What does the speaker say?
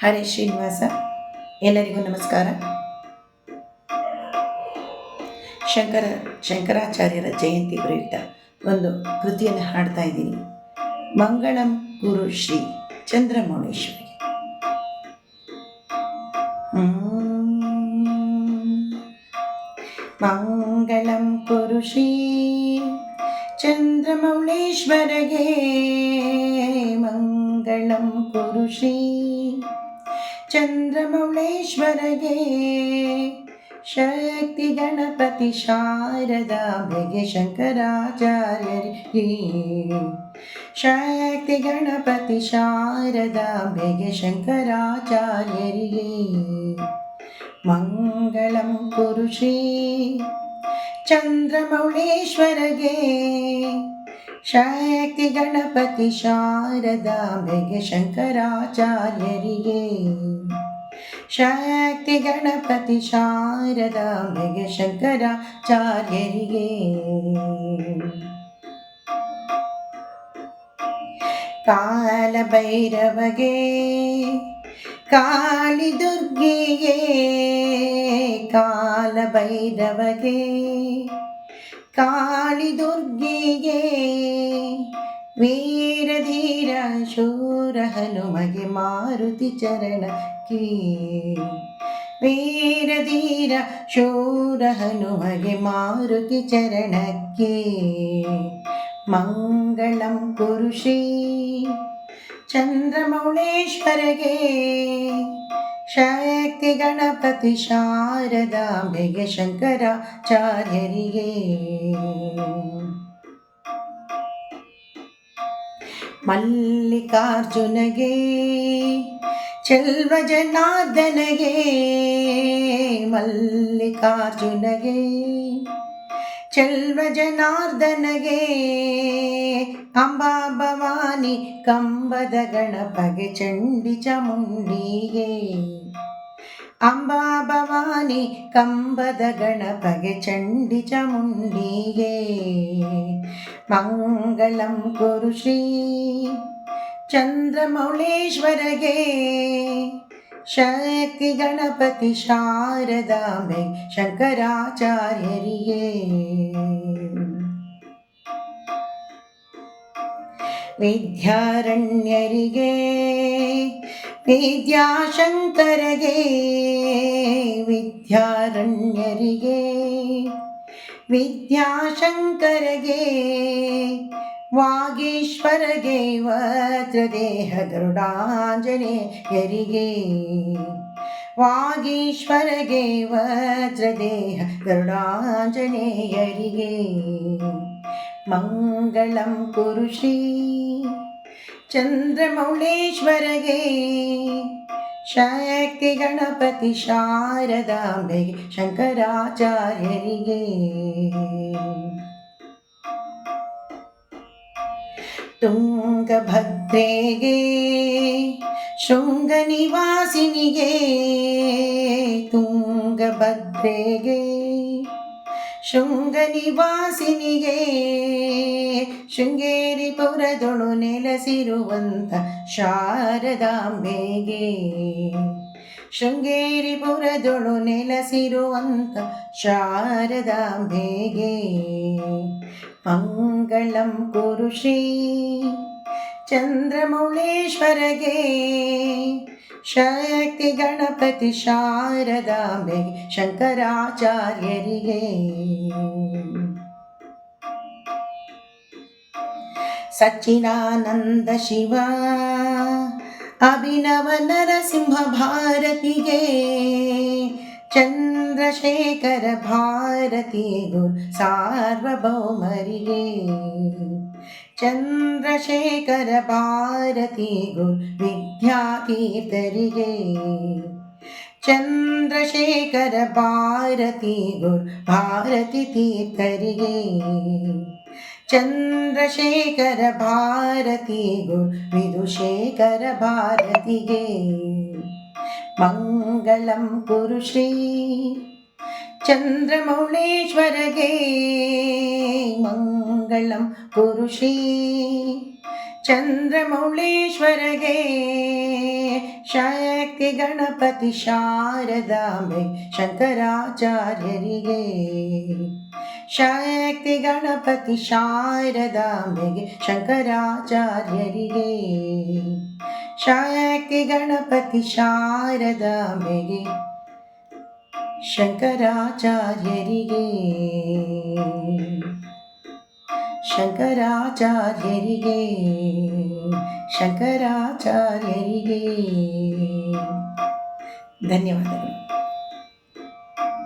ಹರೇ ಶ್ರೀನಿವಾಸ. ಎಲ್ಲರಿಗೂ ನಮಸ್ಕಾರ. ಶಂಕರಾಚಾರ್ಯರ ಜಯಂತಿ ಪ್ರಯುಕ್ತ ಒಂದು ಕೃತಿಯನ್ನು ಹಾಡ್ತಾ ಇದ್ದೀನಿ. ಮಂಗಳಂ ಗುರು ಶ್ರೀ ಚಂದ್ರಮೌಳೇಶ್ವರಿಗೆ. ಮಂಗಳಂ ಗುರು ಶ್ರೀ ಚಂದ್ರಮೌಳೇಶ್ವರಗೆ, ಮಂಗಳಂ ಗುರು ಶ್ರೀ ಚಂದ್ರಮೌಳೇಶ್ವರಗೆ, ಶಕ್ತಿ ಗಣಪತಿ ಶಾರದಾಂಬೆಗೆ ಶಂಕರಾಚಾರ್ಯರಿಗೆ, ಶಕ್ತಿ ಗಣಪತಿ ಶಾರದಾಂಬೆಗೆ ಶಂಕರಾಚಾರ್ಯರಿಗೆ. ಮಂಗಳಂ ಕುರು ಶ್ರೀ ಚಂದ್ರಮೌಳೇಶ್ವರಗೆ, ಶಕ್ತಿ ಗಣಪತಿ ಶಾರದಾಂಬೆಗೆ ಶಂಕರಾಚಾರ್ಯರಿಗೆ, ಶಕ್ತಿ ಗಣಪತಿ ಶಾರದಾಂಬೆಗೆ ಶಂಕರಾಚಾರ್ಯರಿಗೆ. ಕಾಲಭೈರವಗೆ, ಕಾಳಿದುರ್ಗೆಗೆ, ಕಾಲಭೈರವಗೆ, ಕಾಳಿದುರ್ಗೆಗೆ, ವೀರಧೀರ ಶೂರ ಹನುಮಗೆ ಮಾರುತಿ ಚರಣಕ್ಕೆ, ವೀರಧೀರ ಶೂರ ಹನುಮಗೆ ಮಾರುತಿ ಚರಣಕ್ಕೆ. ಮಂಗಳಂ ಕುರು ಶ್ರೀ ಚಂದ್ರಮೌಳೇಶ್ವರಗೆ, ಶಕ್ತಿ ಗಣಪತಿ ಶಾರದಾಂಬೆಗೆ ಶಂಕರಾಚಾರ್ಯರಿಗೆ. ಮಲ್ಲಿಕಾರ್ಜುನಗೆ, ಚೆಲ್ವ ಜನಾರ್ದನಗೆ, ಮಲ್ಲಿಕಾರ್ಜುನಗೆ, ಚೆಲ್ವ ಜನಾರ್ದನಗೆ, ಅಂಬಾ ಭವಾನಿ ಕಂಬದ ಗಣಪಗೆ ಚಂಡಿ ಚಾಮುಂಡಿಗೆ, ಅಂಬಾ ಭವಾನಿ ಕಂಬದ ಗಣಪಗೆ ಚಂಡಿ ಚಾಮುಂಡಿಗೆ. ಮಂಗಳಂ ಕುರು ಶ್ರೀ ಚಂದ್ರಮೌಳೇಶ್ವರಗೆ, ಶಕ್ತಿ ಗಣಪತಿ ಶಾರದಾಂಬೆ ಶಂಕರಾಚಾರ್ಯರಿಗೆ. ವಿದ್ಯಾರಣ್ಯರಿಗೆ, ವಿದ್ಯಾಶಂಕರಗೆ, ವಿದ್ಯಾರಣ್ಯರಿಗೆ, ವಿದ್ಯಾಶಂಕರಗೆ, ವಾಗೀಶ್ವರಗೆ, ವಜ್ರದೇಹ ಗರುಡಾಂಜನೇಯರಿಗೆ, ವಾಗೀಶ್ವರಗೆ, ವಜ್ರದೇಹ ಗರುಡಾಂಜನೇಯರಿಗೆ. ಮಂಗಳಂ ಕುರು ಶ್ರೀ ಚಂದ್ರಮೌಳೇಶ್ವರಗೆ, ಶಕ್ತಿ ಗಣಪತಿ ಶಾರದಾಂಬೆಗೆ ಶಂಕರಾಚಾರ್ಯರಿಗೆ. ತುಂಗಭದ್ರೆಗೆ, ಶೃಂಗ ನಿವಾಸಿನಿಗೆ, ತುಂಗಭದ್ರೆಗೆ, ಶೃಂಗ ನಿವಾಸಿನಿಗೆ, ಶೃಂಗೇರಿ ಪುರದೊಳು ನೆಲೆಸಿರುವಂತ ಶಾರದಾಂಬೆಗೆ, ಶೃಂಗೇರಿ ಪುರದೊಳು ನೆಲೆಸಿರುವಂತ ಶಾರದಾಂಬೆಗೆ. ಮಂಗಳಂ ಕುರು ಶ್ರೀ ಚಂದ್ರಮೌಳೇಶ್ವರಗೆ, ಶಕ್ತಿ ಗಣಪತಿ ಶಾರದಾಂಬೆಗೆ ಶಂಕರಾಚಾರ್ಯರಿಗೆ. ಸಚ್ಚಿದಾನಂದ ಶಿವ ಅಭಿನವ ನರಸಿಂಹ ಭಾರತಿಗೆ, ಚಂದ್ರಶೇಖರ ಭಾರತಿ ಗುರು ಸಾರ್ವಭೌಮರಿಗೆ, ಚಂದ್ರಶೇಖರ ಭಾರತಿ ಗುರು ವಿದ್ಯಾತೀರ್ಥರಿಗೆ, ಚಂದ್ರಶೇಖರ ಭಾರತಿ ಗುರು ಭಾರತಿ ತೀರ್ಥರಿಗೆ, ಚಂದ್ರಶೇಖರ ಭಾರತಿ ಗುರು ವಿಧುಶೇಖರ ಭಾರತಿಗೆ. ಮಂಗಳಂ ಕುರು ಶ್ರೀ ಚಂದ್ರಮೌಳೇಶ್ವರಗೆ, ಮಂಗಳಂ ಕುರು ಶ್ರೀ ಚಂದ್ರಮೌಳೇಶ್ವರಗೆ, ಶಕ್ತಿ ಗಣಪತಿ ಶಾರದಾಂಬೆ ಶಂಕರಾಚಾರ್ಯರಿಗೆ. ಶಕ್ತಿ ಗಣಪತಿ ಶಾರದಾಂಬೆಗೆ ಶಂಕರಾಚಾರ್ಯರಿಗೆ. ಶಕ್ತಿ ಗಣಪತಿ ಶಾರದಾಂಬೆಗೆ ಶಂಕರಾಚಾರ್ಯರಿಗೆ. ಶಂಕರಾಚಾರ್ಯರಿಗೆ ಶಂಕರಾಚಾರ್ಯರಿಗೆ ಧನ್ಯವಾದಗಳು.